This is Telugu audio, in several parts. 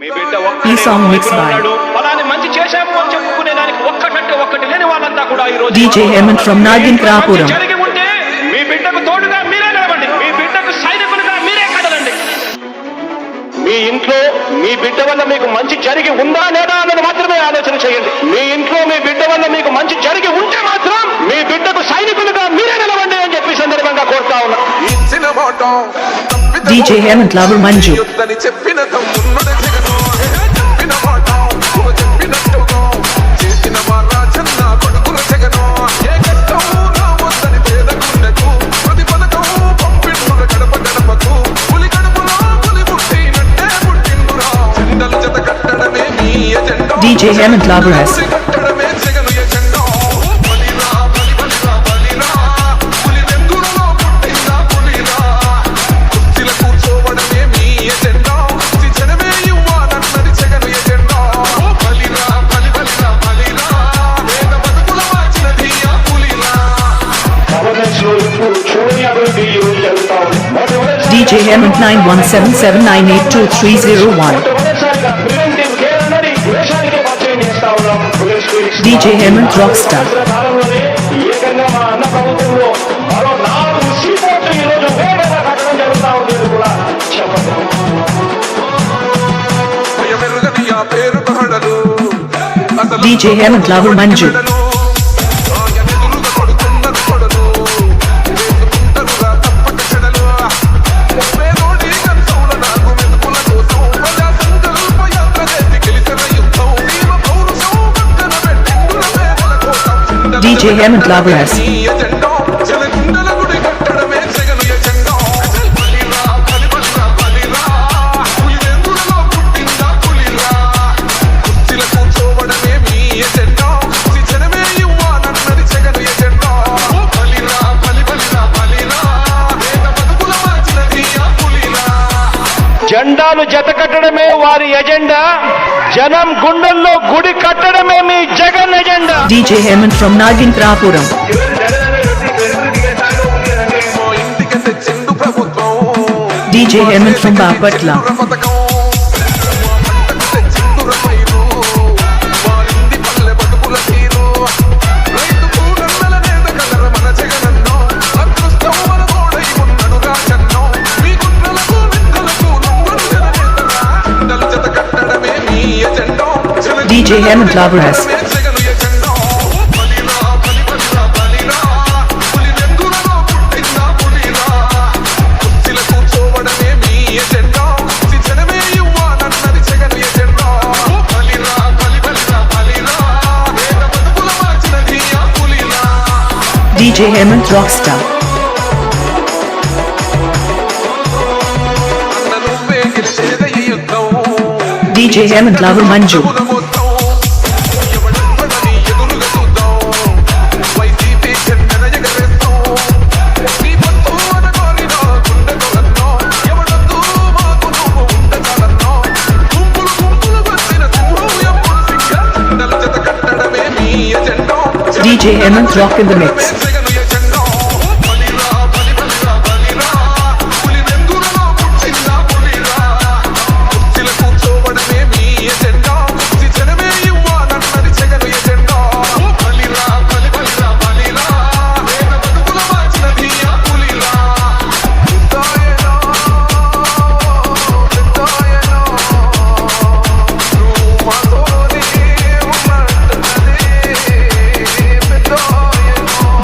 మీ బిడ్డ ఫలాని మంచి చేశాము అని చెప్పుకునే దానికి ఒక్కటంటే ఒక్కటి లేని వాళ్ళంతా కూడా ఈ రోజు DJ Hemant from Naginkrapuram. జరిగి ఉంటే మీ బిడ్డకు తోడుగా మీరే నిలబండి, మీ బిడ్డకు సైనికులుగా మీరే కదలండి. మీ ఇంట్లో మీ బిడ్డ వల్ల మీకు మంచి జరిగి ఉందా లేదా అన్నది మాత్రమే ఆలోచన చేయండి. మీ ఇంట్లో మీ బిడ్డ వల్ల మీకు మంచి జరిగి ఉంటే మాత్రం మీ బిడ్డకు సైనికులుగా మీరే నిలబండి అని చెప్పి సందర్భంగా కోరుతా ఉన్నా. DJ Hemant Lover Manju. DJ Hemant Lover S. DJ Hemant 9177982301. DJ Hemant Rockstar. DJ Hemant Lover Manju. DJ Hemant Lover S. జెండాలు జత కట్టడమే వారి ఎజెండా, జనం గుండెల్లో గుడి కట్టడమే మీ Jagan agenda. DJ Hemant from Naginkrapuram. DJ Hemant from Bapatla. DJ Hemant Lover S. DJ Hemant Rockstar. DJ Hemant Lover Manju. DJ Hemant Rock in the mix.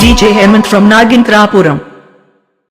DJ Hemant from Naginkrapuram.